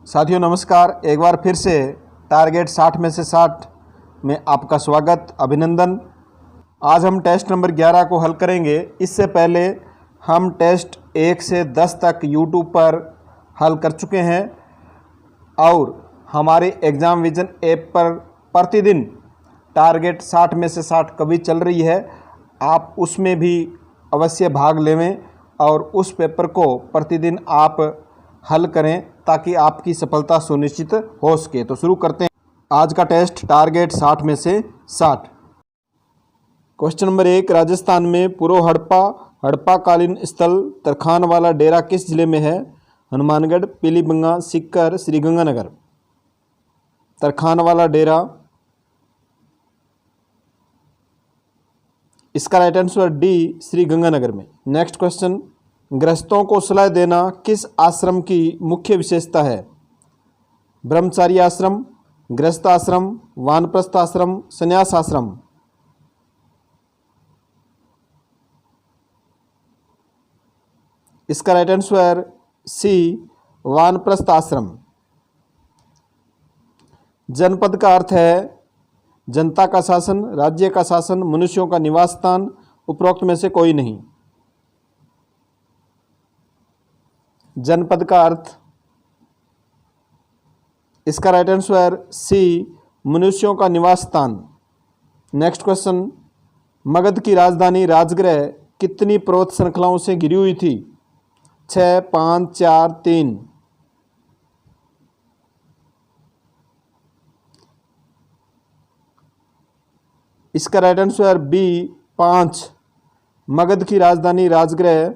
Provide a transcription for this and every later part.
साथियों नमस्कार। एक बार फिर से टारगेट 60 में से 60 में आपका स्वागत, अभिनंदन। आज हम टेस्ट नंबर 11 को हल करेंगे। इससे पहले हम टेस्ट 1 से 10 तक यूट्यूब पर हल कर चुके हैं और हमारे एग्ज़ाम विजन ऐप पर प्रतिदिन टारगेट 60 में से 60 कभी चल रही है। आप उसमें भी अवश्य भाग लें और उस पेपर को प्रतिदिन आप हल करें ताकि आपकी सफलता सुनिश्चित हो सके। तो शुरू करते हैं आज का टेस्ट टारगेट 60 में से 60। क्वेश्चन नंबर 1, राजस्थान में पूर्व हड़प्पा कालीन स्थल तरखान वाला डेरा किस जिले में है? हनुमानगढ़, पीलीभंगा, सीकर, श्रीगंगानगर। तरखान वाला डेरा, इसका राइट आंसर डी, श्रीगंगानगर में। नेक्स्ट क्वेश्चन, गृहस्थों को सलाह देना किस आश्रम की मुख्य विशेषता है? ब्रह्मचारी आश्रम, गृहस्थ आश्रम, वानप्रस्थ आश्रम, संन्यास आश्रम। इसका राइट आंसर सी, वानप्रस्थ आश्रम। जनपद का अर्थ है जनता का शासन, राज्य का शासन, मनुष्यों का निवास स्थान, उपरोक्त में से कोई नहीं। जनपद का अर्थ, इसका राइट आंसर सी, मनुष्यों का निवास स्थान। नेक्स्ट क्वेश्चन, मगध की राजधानी राजगृह कितनी पर्वत श्रृंखलाओं से घिरी हुई थी? 6, 5, 4, 3। इसका राइट आंसर बी, 5। मगध की राजधानी राजगृह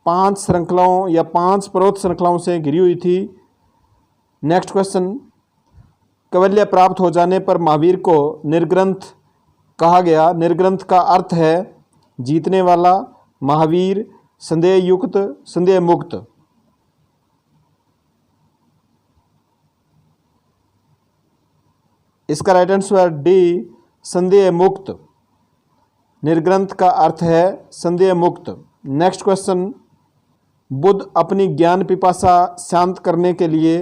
5 श्रृंखलाओं या 5 पर्वत श्रृंखलाओं से घिरी हुई थी। नेक्स्ट क्वेश्चन, कैवल्य प्राप्त हो जाने पर महावीर को निर्ग्रंथ कहा गया। निर्ग्रंथ का अर्थ है जीतने वाला, महावीर, संदेह युक्त, संदेह मुक्त। इसका राइट आंसर डी, संदेह मुक्त। निर्ग्रंथ का अर्थ है संदेह मुक्त। नेक्स्ट क्वेश्चन, बुद्ध अपनी ज्ञान पिपासा शांत करने के लिए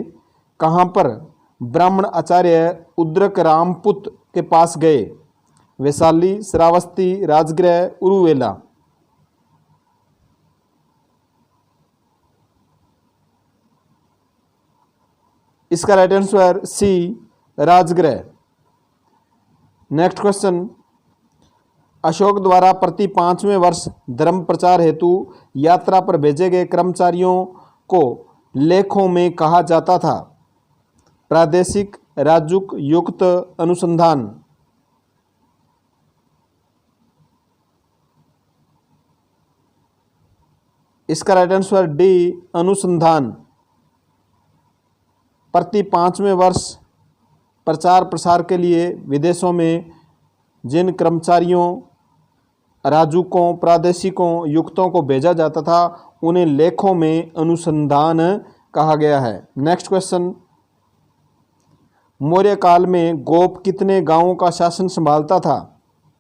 कहाँ पर ब्राह्मण आचार्य उद्रक रामपुत के पास गए? वैशाली, श्रावस्ती, राजगृह, उरुवेला। इसका right answer C, Rajagriha. Next question, Ashoka द्वारा प्रति 5वें वर्ष धर्म प्रचार हेतु यात्रा पर भेजे गए कर्मचारियों को लेखों में कहा जाता था? प्रादेशिक, राजूक, युक्त, अनुसंधान। इसका राइट आंसर डी, अनुसंधान। प्रति 5वें वर्ष प्रचार प्रसार के लिए विदेशों में जिन कर्मचारियों, राजूकों, प्रादेशिकों, युक्तों को भेजा जाता था उन्हें लेखों में अनुसंधान कहा गया है। नेक्स्ट क्वेश्चन, मौर्य काल में गोप कितने गांवों का शासन संभालता था?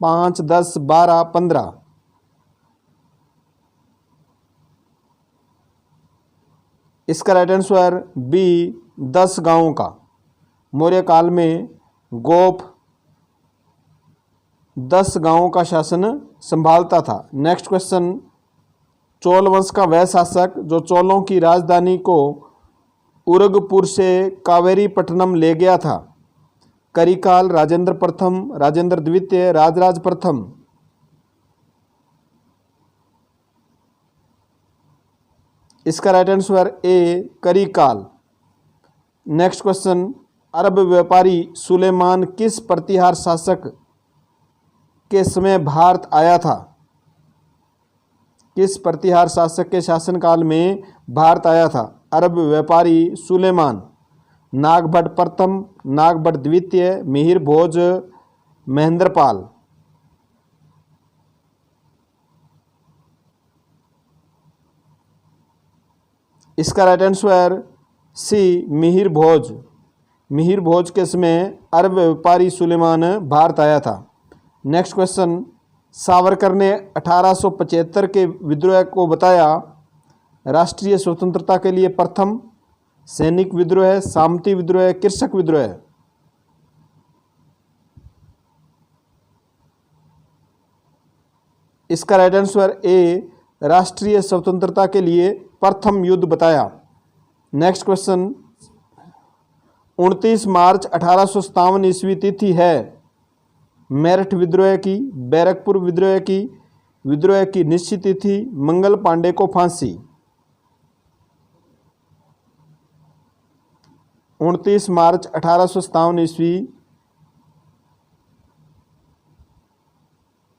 5, 10, 12, 15। इसका राइट आंसर बी, 10 गांवों का। मौर्य काल में गोप 10 गांवों का शासन संभालता था। नेक्स्ट क्वेश्चन, चोल वंश का वह शासक जो चोलों की राजधानी को उरगपुर से कावेरीपट्टनम ले गया था? करिकाल, राजेंद्र प्रथम, राजेंद्र द्वितीय, राजराज प्रथम। इसका right answer A, Karikala. Next question, अरब व्यापारी सुलेमान किस प्रतिहार शासक के समय भारत आया था? किस प्रतिहार शासक के शासनकाल में भारत आया था? अरब व्यापारी सुलेमान। नागभट्ट प्रथम, नागभट्ट द्वितीय, मिहिर भोज, महेंद्रपाल। इसका राइट आंसर सी, मिहिर भोज। मिहिर भोज के समय अरब व्यापारी सुलेमान भारत आया था। नेक्स्ट क्वेश्चन, सावरकर ने 1875 के विद्रोह को बताया राष्ट्रीय स्वतंत्रता के लिए प्रथम सैनिक विद्रोह है, सामंती विद्रोह है, कृषक विद्रोह है? इसका राइट आंसर ए, राष्ट्रीय स्वतंत्रता के लिए प्रथम युद्ध बताया। नेक्स्ट क्वेश्चन, 29 मार्च 1857 ईस्वी तिथि है मेरठ विद्रोह की, बैरकपुर विद्रोह की निश्चित तिथि, मंगल पांडे को फांसी। 29 मार्च 1857 ईस्वी,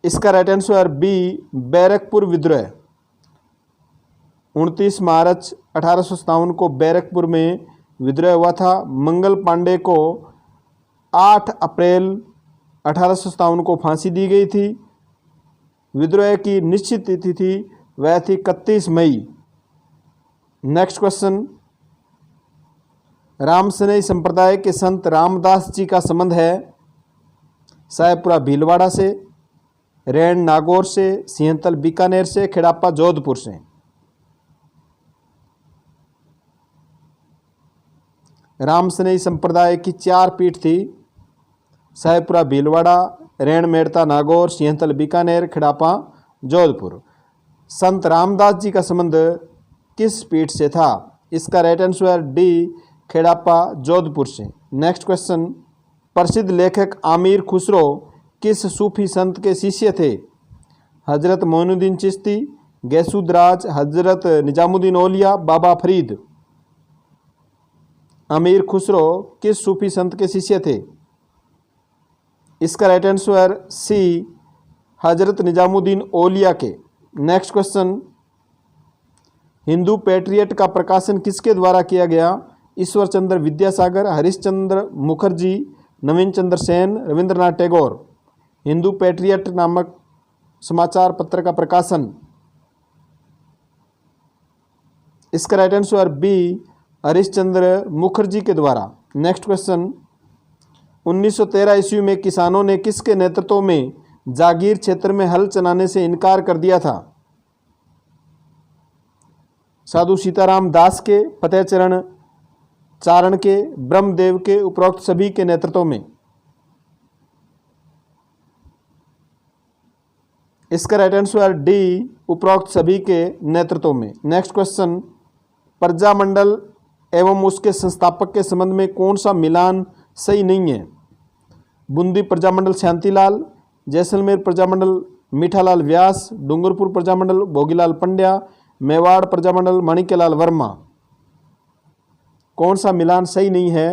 इसका राइट आंसर बी, बैरकपुर विद्रोह। 29 मार्च 1857 को बैरकपुर में विद्रोह हुआ था। मंगल पांडे को 8 अप्रैल 1857 को फांसी दी गई थी। विद्रोह की निश्चित तिथि थी वह थी 31 मई। नेक्स्ट क्वेश्चन, रामसनेई संप्रदाय के संत रामदास जी का संबंध है साहेबपुरा भीलवाड़ा से, रैन नागौर से, सिंहतल बीकानेर से, खेड़ापा जोधपुर से। रामसनेई संप्रदाय की 4 पीठ थी, साहेबपुरा भीलवाड़ा, रैन मेड़ता नागौर, सिंहतल बीकानेर, खेड़ापा जोधपुर। संत रामदास जी का संबंध किस पीठ से था? इसका right answer D, Khedapa Jodhpur से। नेक्स्ट क्वेश्चन, प्रसिद्ध लेखक आमिर खुसरो किस सूफी संत के शिष्य थे? हजरत मोइनुद्दीन चिश्ती, गैसुदराज, हजरत निजामुद्दीन औलिया, बाबा फरीद। आमिर खुसरो किस सूफी संत के शिष्य थे? इसका राइट आंसर सी, हजरत निजामुद्दीन औलिया के। नेक्स्ट क्वेश्चन, हिंदू पैट्रियट का प्रकाशन किसके द्वारा किया गया? ईश्वर चंद्र विद्यासागर, हरिश्चंद्र मुखर्जी, नवीन चंद्र सेन, रविंद्रनाथ टैगोर। हिंदू पैट्रियट नामक समाचार पत्र का प्रकाशन, इसका right answer B, Harishchandra Mukherjee के द्वारा। नेक्स्ट क्वेश्चन, 1913 ईस्वी में किसानों ने किसके नेतृत्व में जागीर क्षेत्र में हल चलाने से इनकार कर दिया था? साधु सीताराम दास के, फतेहचरण चारण के, ब्रह्मदेव के, उपरोक्त सभी के नेतृत्व में। इसका राइट आंसर डी, उपरोक्त सभी के नेतृत्व में। नेक्स्ट क्वेश्चन, प्रजामंडल एवं उसके संस्थापक के संबंध में कौन सा मिलान सही नहीं है? बूंदी प्रजामंडल शांतिलाल, जैसलमेर प्रजामंडल मीठालाल व्यास, डूंगरपुर प्रजामंडल भोगीलाल पंड्या, मेवाड़ प्रजामंडल माणिक्यलाल वर्मा। कौन सा मिलान सही नहीं है?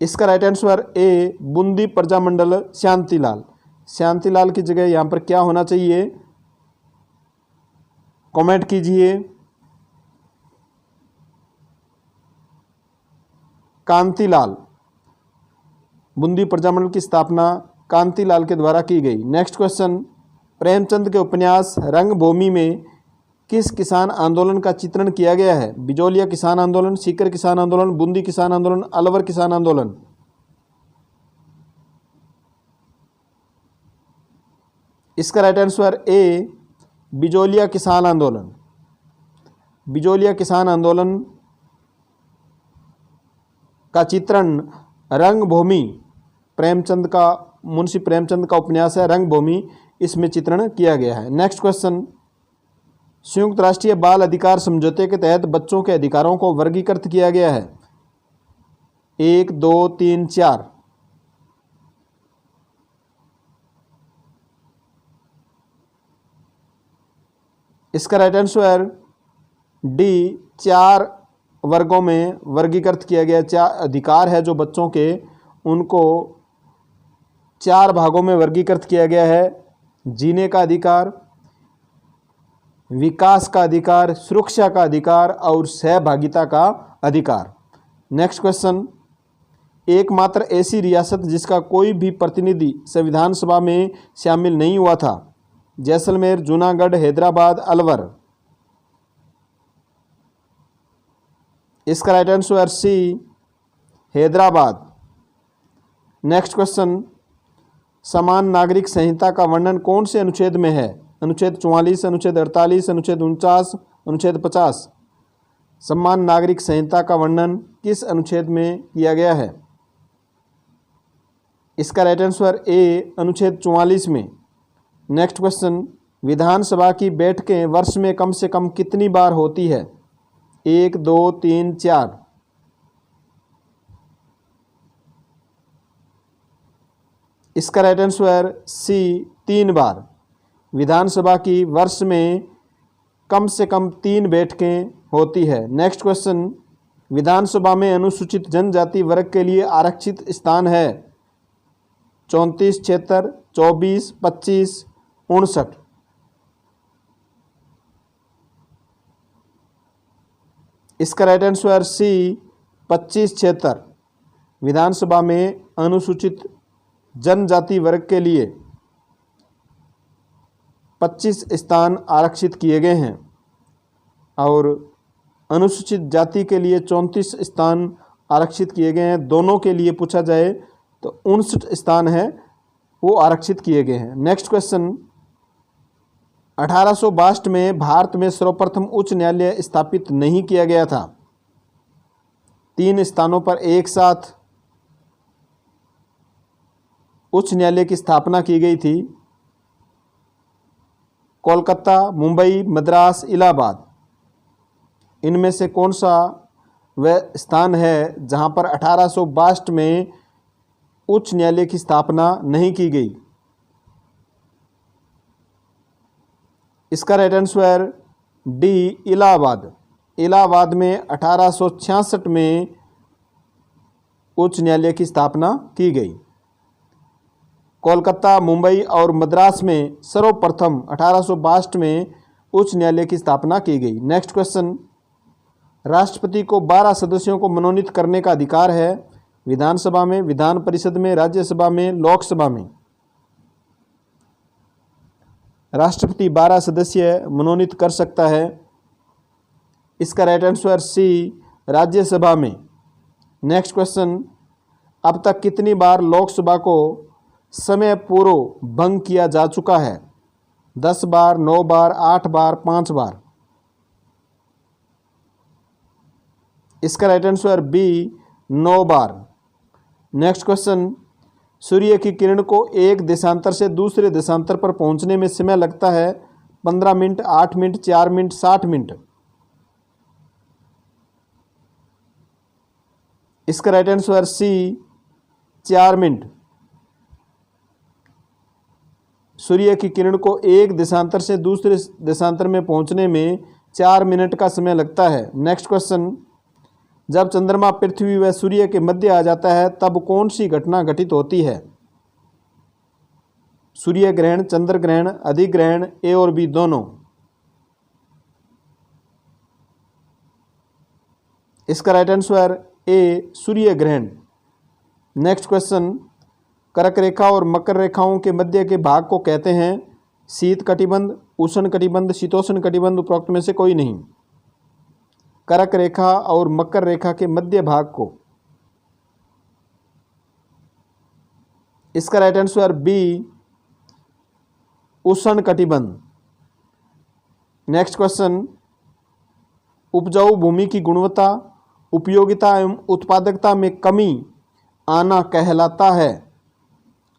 इसका राइट आंसर ए, बूंदी प्रजामंडल शांतिलाल। शांतिलाल की जगह यहां पर क्या होना चाहिए? कमेंट कीजिए। कांतिलाल। बूंदी प्रजामंडल की स्थापना कांतिलाल के द्वारा की गई। नेक्स्ट क्वेश्चन, प्रेमचंद के उपन्यास रंगभूमि में किस किसान आंदोलन का चित्रण किया गया है? बिजोलिया किसान आंदोलन, सीकर किसान आंदोलन, बूंदी किसान आंदोलन, अलवर किसान आंदोलन। इसका राइट आंसर ए, बिजोलिया किसान आंदोलन। बिजोलिया किसान आंदोलन का चित्रण रंगभूमि, प्रेमचंद का, मुंशी प्रेमचंद का उपन्यास है रंगभूमि, इसमें चित्रण किया गया है। नेक्स्ट क्वेश्चन, संयुक्त राष्ट्रीय बाल अधिकार समझौते के तहत बच्चों के अधिकारों को वर्गीकृत किया गया है? 1, 2, 3, 4। इसका राइट आंसर डी, 4 वर्गों में वर्गीकृत किया गया। 4 अधिकार है जो बच्चों के, उनको 4 भागों में वर्गीकृत किया गया है। जीने का अधिकार, विकास का अधिकार, सुरक्षा का अधिकार और सहभागिता का अधिकार। नेक्स्ट क्वेश्चन, एकमात्र ऐसी रियासत जिसका कोई भी प्रतिनिधि संविधान सभा में शामिल नहीं हुआ था? जैसलमेर, जूनागढ़, हैदराबाद, अलवर। इसका right answer C, Hyderabad. Next question, समान नागरिक संहिता का वर्णन कौन से अनुच्छेद में है? अनुच्छेद 44, अनुच्छेद 48, अनुच्छेद 49, अनुच्छेद 50। समान नागरिक संहिता का वर्णन किस अनुच्छेद में किया गया है? इसका राइट आंसर ए अनुच्छेद 44 में। नेक्स्ट क्वेश्चन, विधानसभा की बैठकें वर्ष में कम से कम कितनी बार होती है? 1, 2, 3, 4। इसका राइट आंसर सी 3 बार। विधानसभा की वर्ष में कम से कम 3 बैठकें होती है। नेक्स्ट क्वेश्चन, विधानसभा में अनुसूचित जनजाति वर्ग के लिए आरक्षित स्थान है? 34, 76, 24, 25, 59। इसका राइट आंसर सी 25, 76। विधानसभा में अनुसूचित जनजाति वर्ग के लिए 25 स्थान आरक्षित किए गए हैं और अनुसूचित जाति के लिए 34 स्थान आरक्षित किए गए हैं। दोनों के लिए पूछा जाए तो 59 स्थान है वो आरक्षित किए गए हैं। नेक्स्ट क्वेश्चन, 1862 में भारत में सर्वप्रथम उच्च न्यायालय स्थापित नहीं किया गया था। 3 स्थानों पर एक साथ उच्च न्यायालय की स्थापना की गई थी। कोलकाता, मुंबई, मद्रास, इलाहाबाद। इनमें से कौन सा वह स्थान है जहां पर 1862 में उच्च न्यायालय की स्थापना नहीं की गई? इसका right answer D Allahabad. Allahabad में 1866 में उच्च न्यायालय की स्थापना की गई। कोलकाता, मुंबई और मद्रास में सर्वप्रथम 1862 में उच्च न्यायालय की स्थापना की गई। नेक्स्ट क्वेश्चन, राष्ट्रपति को 12 सदस्यों को मनोनीत करने का अधिकार है? विधानसभा में, विधान परिषद में, राज्यसभा में, लोकसभा में। राष्ट्रपति 12 सदस्य मनोनीत कर सकता है। इसका राइट आंसर सी राज्यसभा में। नेक्स्ट क्वेश्चन, अब तक कितनी बार लोकसभा को समय पूर्व भंग किया जा चुका है? 10 बार, 9 बार, 8 बार, 5 बार। इसका राइट आंसर बी 9 बार। नेक्स्ट क्वेश्चन, सूर्य की किरण को एक देशांतर से दूसरे देशांतर पर पहुंचने में समय लगता है 15 मिनट, 8 मिनट, 4 मिनट, 60 मिनट। इसका राइट आंसर सी 4 मिनट। सूर्य की किरण को एक देशांतर से दूसरे देशांतर में पहुंचने में 4 मिनट का समय लगता है। नेक्स्ट क्वेश्चन, जब चंद्रमा पृथ्वी व सूर्य के मध्य आ जाता है तब कौन सी घटना घटित होती है? सूर्य ग्रहण, चंद्र ग्रहण, अधिग्रहण, ए और बी दोनों। इसका राइट आंसर ए सूर्य ग्रहण। नेक्स्ट क्वेश्चन, कर्क रेखा और मकर रेखाओं के मध्य के भाग को कहते हैं? शीत कटिबंध, उष्ण कटिबंध, शीतोष्ण कटिबंध, उपरोक्त में से कोई नहीं। कर्क रेखा और मकर रेखा के मध्य भाग को। इसका राइट आंसर बी उष्ण कटिबंध। नेक्स्ट क्वेश्चन, उपजाऊ भूमि की गुणवत्ता, उपयोगिता एवं उत्पादकता में कमी आना कहलाता है?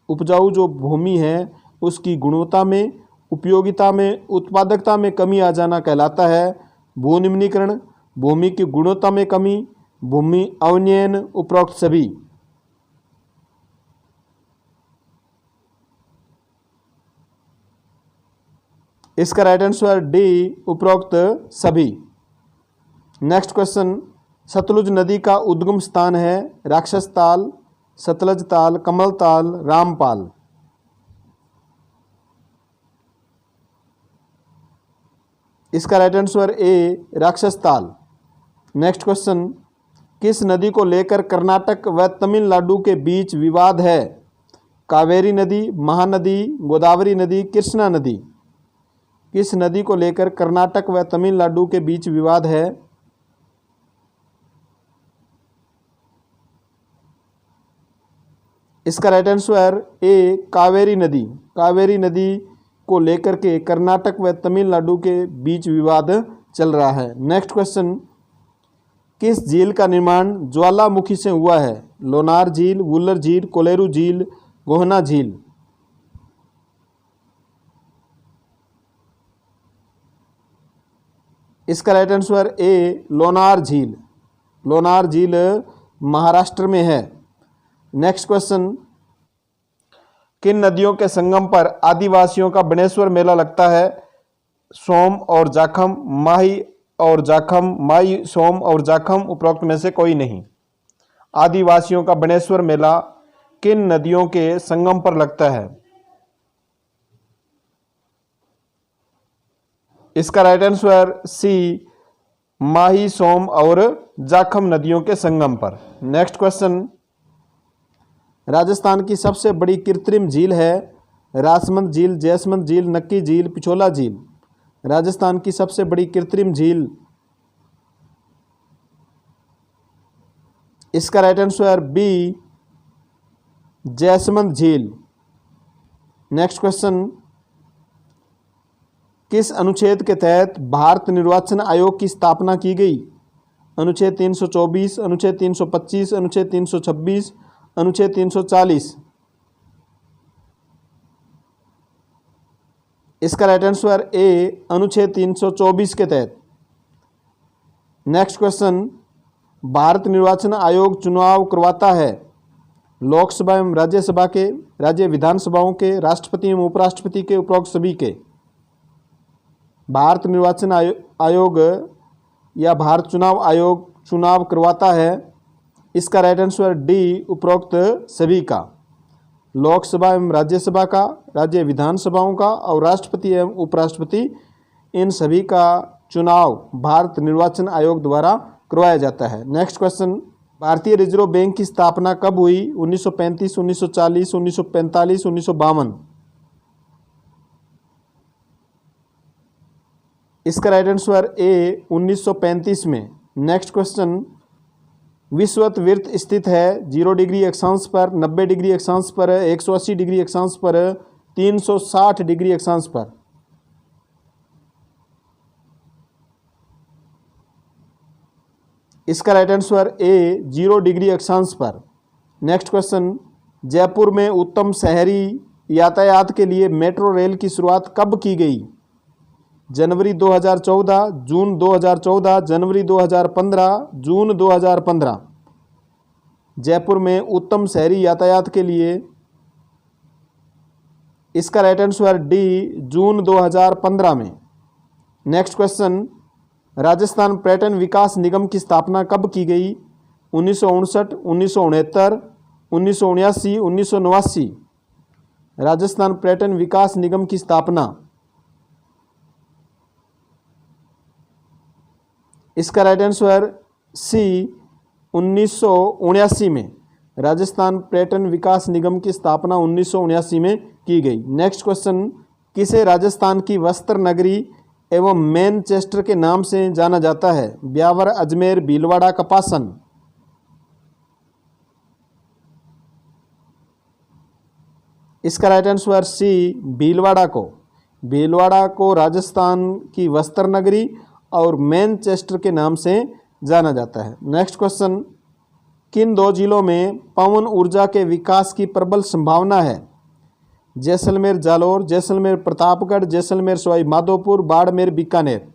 उपजाऊ जो भूमि है उसकी गुणवत्ता में, उपयोगिता में, उत्पादकता में कमी आ जाना कहलाता है भूनिम्नीकरण, भूमि की गुणवत्ता में कमी, भूमि अवनयन, उपरोक्त सभी। इसका राइट आंसर डी उपरोक्त सभी। नेक्स्ट क्वेश्चन, सतलुज नदी का उद्गम स्थान है? राक्षस ताल, सतलज ताल, कमल ताल, रामपाल। इसका राइट आंसर ए राक्षस ताल। नेक्स्ट क्वेश्चन, किस नदी को लेकर कर्नाटक व तमिलनाडु के बीच विवाद है? कावेरी नदी, महानदी, गोदावरी नदी, कृष्णा नदी। किस नदी को लेकर कर्नाटक व तमिलनाडु के बीच विवाद है? इसका राइट आंसर ए कावेरी नदी। कावेरी नदी को लेकर के कर्नाटक व तमिलनाडु के बीच विवाद चल रहा है। नेक्स्ट क्वेश्चन, किस झील का निर्माण ज्वालामुखी से हुआ है? लोनार झील, वुलर झील, कोलेरू झील, गोहना झील। इसका राइट आंसर ए लोनार झील। लोनार झील महाराष्ट्र में है। नेक्स्ट क्वेश्चन, किन नदियों के संगम पर आदिवासियों का बनेश्वर मेला लगता है? सोम और जाखम, माही और जाखम, माही, सोम और जाखम, उपरोक्त में से कोई नहीं। आदिवासियों का बनेश्वर मेला किन नदियों के संगम पर लगता है? इसका राइट आंसर सी माही, सोम और जाखम नदियों के संगम पर। नेक्स्ट क्वेश्चन, राजस्थान की सबसे बड़ी कृत्रिम झील है? रासमंद झील, जैसमंद झील, नक्की झील, पिछोला झील। राजस्थान की सबसे बड़ी कृत्रिम झील, इसका राइट आंसर बी जैसमंद झील। नेक्स्ट क्वेश्चन, किस अनुच्छेद के तहत भारत निर्वाचन आयोग की स्थापना की गई? अनुच्छेद 324, अनुच्छेद 325, अनुच्छेद 326, अनुच्छेद 340। इसका राइट आंसर ए अनुच्छेद 324 के तहत। नेक्स्ट क्वेश्चन, भारत निर्वाचन आयोग चुनाव करवाता है लोकसभा एवं राज्यसभा के, राज्य विधानसभाओं के, राष्ट्रपति एवं उपराष्ट्रपति के, उपरोक्त सभी के। भारत निर्वाचन आयोग या भारत चुनाव आयोग चुनाव करवाता है। इसका राइट आंसर डी उपरोक्त सभी का। लोकसभा एवं राज्यसभा का, राज्य विधानसभाओं का और राष्ट्रपति एवं उपराष्ट्रपति, इन सभी का चुनाव भारत निर्वाचन आयोग द्वारा करवाया जाता है। नेक्स्ट क्वेश्चन, भारतीय रिजर्व बैंक की स्थापना कब हुई? 1935, 1940, 1945, 1952। इसका राइट आंसर ए 1935 में। नेक्स्ट क्वेश्चन, विषुवत वृत्त स्थित है 0 डिग्री अक्षांश पर, 90 डिग्री अक्षांश पर, 180 डिग्री अक्षांश पर, 360 डिग्री अक्षांश पर। इसका राइट आंसर ए 0 डिग्री अक्षांश पर। नेक्स्ट क्वेश्चन, जयपुर में उत्तम शहरी यातायात के लिए मेट्रो रेल की शुरुआत कब की गई? जनवरी 2014, जून 2014, जनवरी 2015, जून 2015। जयपुर में उत्तम शहरी यातायात के लिए, इसका राइट आंसर डी जून 2015 में। नेक्स्ट क्वेश्चन, राजस्थान पर्यटन विकास निगम की स्थापना कब की गई? 1959, 1969, 1979, 1989। राजस्थान पर्यटन विकास निगम की स्थापना, इसका राइट आंसर सी 1979 में। राजस्थान पर्यटन विकास निगम की स्थापना 1979 में की गई। नेक्स्ट क्वेश्चन, किसे राजस्थान की वस्त्र नगरी एवं मैनचेस्टर के नाम से जाना जाता है? ब्यावर, अजमेर, भीलवाड़ा, कपासन। इसका राइट आंसर सी भीलवाड़ा को। भीलवाड़ा को राजस्थान की वस्त्र नगरी और मैनचेस्टर के नाम से जाना जाता है। नेक्स्ट क्वेश्चन, किन दो जिलों में पवन ऊर्जा के विकास की प्रबल संभावना है? जैसलमेर, जालौर, जैसलमेर, प्रतापगढ़, जैसलमेर, सवाई माधोपुर, बाड़मेर, बीकानेर।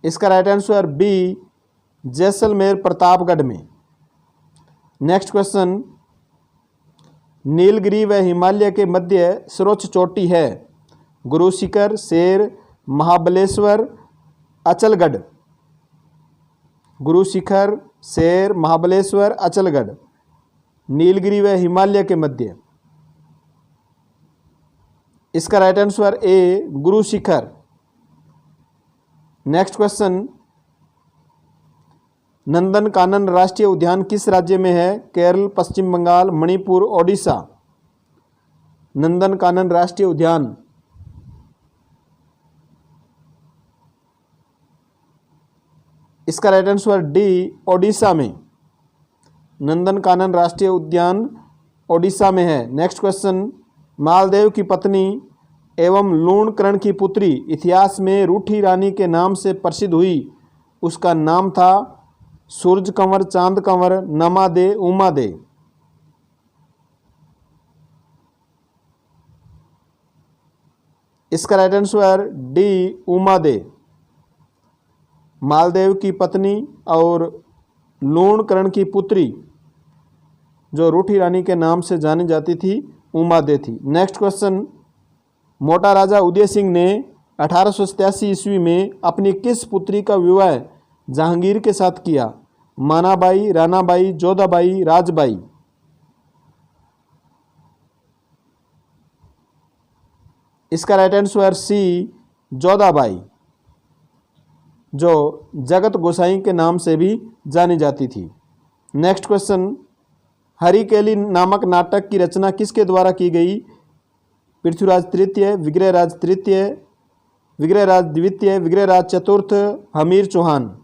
इसका right answer B Jaisalmer, Pratapgarh में। नेक्स्ट क्वेश्चन, नीलगिरी व हिमालय के मध्य सर्वोच्च चोटी है? गुरु शिखर, शेर, महाबलेश्वर, अचलगढ़। गुरु शिखर, शेर, महाबलेश्वर, अचलगढ़। नीलगिरी व हिमालय के मध्य। इसका राइट आंसर ए गुरु शिखर। नेक्स्ट क्वेश्चन, नंदनकानन राष्ट्रीय उद्यान किस राज्य में है? केरल, पश्चिम बंगाल, मणिपुर, ओडिशा। नंदनकानन राष्ट्रीय उद्यान, इसका राइट आंसर डी ओडिशा में। नंदनकानन राष्ट्रीय उद्यान ओडिशा में है। नेक्स्ट क्वेश्चन, मालदेव की पत्नी एवं लूणकरण की पुत्री इतिहास में रूठी रानी के नाम से प्रसिद्ध हुई, उसका नाम था सूरज कंवर, चांद कंवर, नमा दे, उमा दे। इसका राइट आंसर डी, उमा दे। मालदेव की पत्नी और लूणकरण की पुत्री जो रूठी रानी के नाम से जानी जाती थी, उमा दे थी। नेक्स्ट क्वेश्चन, मोटा राजा उदय सिंह ने 1887 ईस्वी में अपनी किस पुत्री का विवाह जहांगीर के साथ किया? मानाबाई, रानाबाई, जोधाबाई, राजबाई। इसका राइट आंसर सी, जोधाबाई, जो जगत गोसाई के नाम से भी जानी जाती थी। नेक्स्ट क्वेश्चन, हरिकेली नामक नाटक की रचना किसके द्वारा की गई? पृथ्वीराज तृतीय, विग्रहराज तृतीय, विग्रहराज द्वितीय, विग्रहराज चतुर्थ, हमीर चौहान।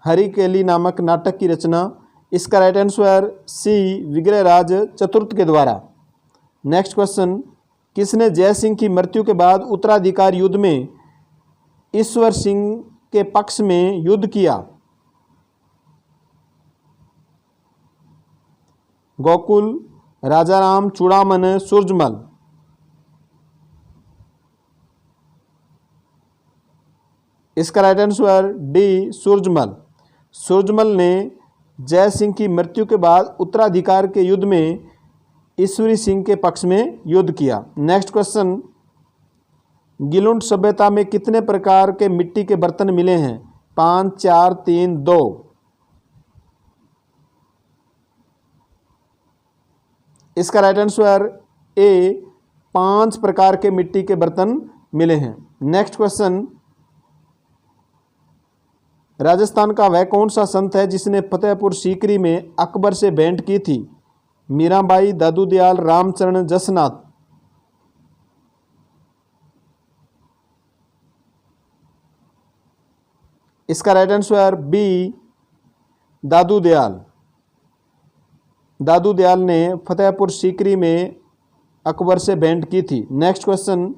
हरिकेली नामक नाटक की रचना, इसका राइट आंसर सी, विग्रहराज चतुर्थ के द्वारा। नेक्स्ट क्वेश्चन, किसने जय सिंह की मृत्यु के बाद उत्तराधिकार युद्ध में ईश्वर सिंह के पक्ष में युद्ध किया? गोकुल, राजाराम, चूड़ामन, सूरजमल। इसका right answer D, Surajmal. Surajmal ने जय सिंह की मृत्यु के बाद उत्तराधिकार के युद्ध में ईश्वरी सिंह के पक्ष में युद्ध किया। नेक्स्ट क्वेश्चन, गिलुंड सभ्यता में कितने प्रकार के मिट्टी के बर्तन मिले हैं? 5, 4, 3, 2। इसका राइट आंसर ए, 5 प्रकार के मिट्टी के बर्तन मिले हैं। नेक्स्ट क्वेश्चन, राजस्थान का वह कौन सा संत है जिसने फतेहपुर सीकरी में अकबर से भेंट की थी? मीराबाई, दादू दयाल, रामचरण, जसनाथ। इसका राइट आंसर बी, दादू दयाल। दादू दयाल ने फतेहपुर सीकरी में अकबर से भेंट की थी। नेक्स्ट क्वेश्चन,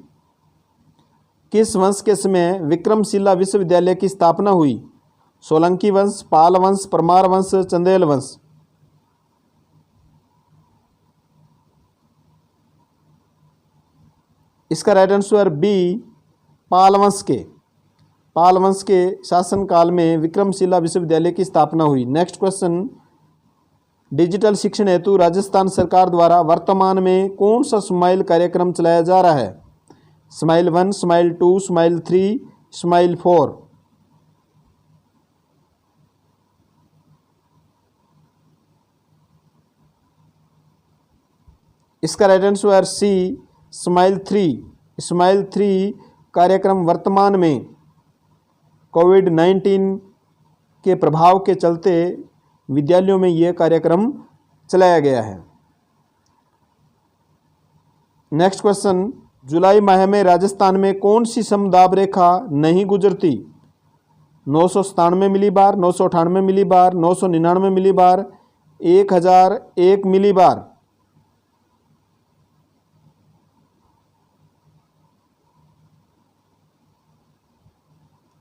किस वंश के समय विक्रमशिला विश्वविद्यालय की स्थापना हुई? सोलंकी वंश, पाल वंश, परमार वंश, चंदेल वंश। इसका राइट आंसर बी, पाल वंश के। पाल वंश के शासनकाल में विक्रमशिला विश्वविद्यालय की स्थापना हुई। नेक्स्ट क्वेश्चन, डिजिटल शिक्षण हेतु राजस्थान सरकार द्वारा वर्तमान में कौन सा स्माइल कार्यक्रम चलाया जा रहा है? Smile 1, smile 2, smile 3, smile 4। इसका right answer C, smile 3। Smile 3 कार्यक्रम वर्तमान में कोविड-19 के प्रभाव के चलते विद्यालयों में यह कार्यक्रम चलाया गया है। नेक्स्ट क्वेश्चन, जुलाई माह में राजस्थान में कौन सी समदाब रेखा नहीं गुजरती? 997 मिलीबार, 998 मिलीबार, 999 मिलीबार, 1001 मिलीबार।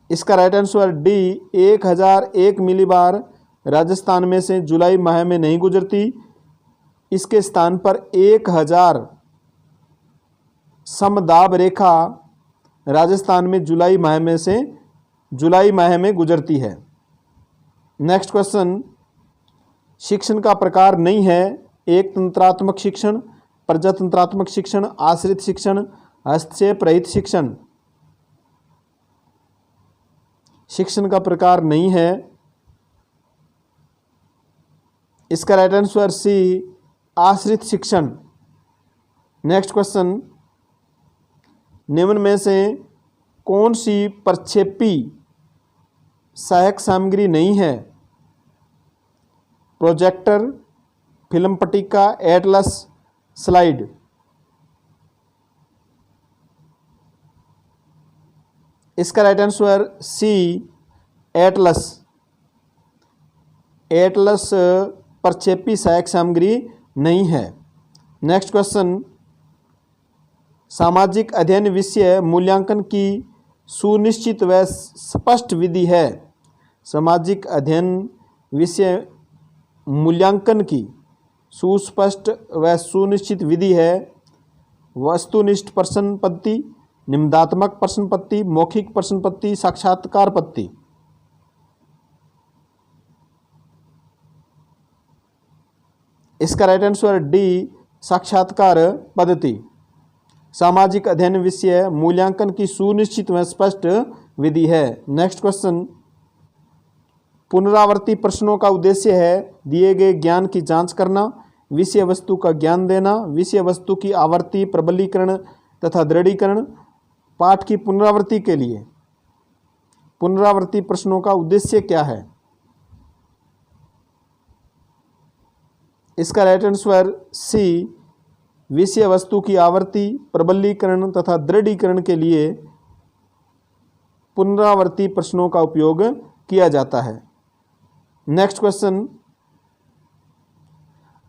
इसका right answer D, 1001 millibar Rajasthan में से जुलाई माह में नहीं गुजरती। इसके स्थान पर 1000 समदाब रेखा राजस्थान में जुलाई माह में गुजरती है। नेक्स्ट क्वेश्चन, शिक्षण का प्रकार नहीं है एक तंत्रात्मक शिक्षण, प्रजातंत्रात्मक शिक्षण, आश्रित शिक्षण, हस्तक्षेप रहित शिक्षण। शिक्षण का प्रकार नहीं है। इसका राइट आंसर सी, आश्रित शिक्षण। नेक्स्ट क्वेश्चन, निम्न में से कौन सी प्रक्षेपी सहायक सामग्री नहीं है? प्रोजेक्टर, फिल्म पट्टिका, एटलस, स्लाइड। इसका right answer C, atlas. Atlas प्रक्षेपी सहायक सामग्री नहीं है। नेक्स्ट क्वेश्चन, सामाजिक अध्ययन विषय मूल्यांकन की सुनिश्चित व स्पष्ट विधि है। सामाजिक अध्ययन विषय मूल्यांकन की सुस्पष्ट व सुनिश्चित विधि है वस्तुनिष्ठ प्रश्न पद्धति, निबंधात्मक प्रश्न पद्धति, मौखिक प्रश्न पद्धति, साक्षात्कार पद्धति। इसका राइट आंसर डी, साक्षात्कार पद्धति। सामाजिक अध्ययन विषय मूल्यांकन की सुनिश्चित व स्पष्ट विधि है। नेक्स्ट क्वेश्चन, पुनरावर्ती प्रश्नों का उद्देश्य है दिए गए ज्ञान की जांच करना, विषय वस्तु का ज्ञान देना, विषय वस्तु की आवर्ती प्रबलीकरण तथा दृढ़ीकरण। पाठ की पुनरावृत्ति के लिए पुनरावर्ती प्रश्नों का उद्देश्य क्या है? इसका राइट आंसर सी, विषय वस्तु की आवर्ती प्रबलीकरण तथा दृढ़ीकरण के लिए पुनरावर्ती प्रश्नों का उपयोग किया जाता है। नेक्स्ट क्वेश्चन,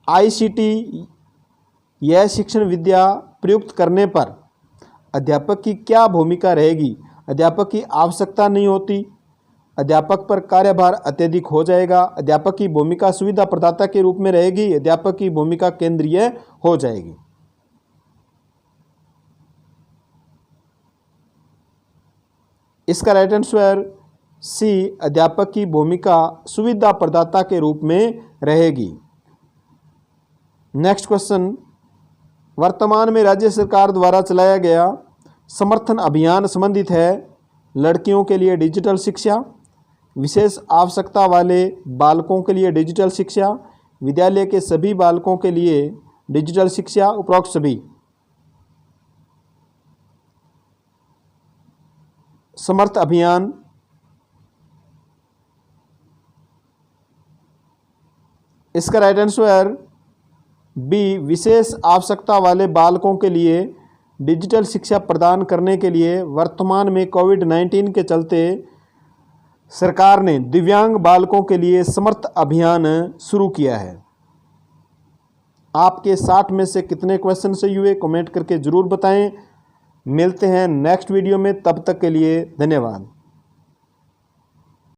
आईसीटी यह शिक्षण विद्या प्रयुक्त करने पर अध्यापक की क्या भूमिका रहेगी? अध्यापक की आवश्यकता नहीं होती, अध्यापक पर कार्यभार अत्यधिक हो जाएगा, अध्यापक की भूमिका सुविधा प्रदाता के रूप में रहेगी, अध्यापक की भूमिका केंद्रीय हो जाएगी। इसका राइट आंसर सी, अध्यापक की भूमिका सुविधा प्रदाता के रूप में रहेगी। नेक्स्ट क्वेश्चन, वर्तमान में राज्य सरकार द्वारा चलाया गया समर्थन अभियान संबंधित है लड़कियों के लिए डिजिटल शिक्षा, विशेष आवश्यकता वाले बालकों के लिए डिजिटल शिक्षा, विद्यालय के सभी बालकों के लिए डिजिटल शिक्षा, उपरोक्त सभी। समर्थ अभियान इसका राइट आंसर बी, विशेष आवश्यकता वाले बालकों के लिए डिजिटल शिक्षा प्रदान करने के लिए वर्तमान में कोविड-19 के चलते सरकार ने दिव्यांग बालकों के लिए समर्थ अभियान शुरू किया है। आपके 60 में से कितने क्वेश्चन सही हुए कमेंट करके ज़रूर बताएं। मिलते हैं नेक्स्ट वीडियो में, तब तक के लिए धन्यवाद।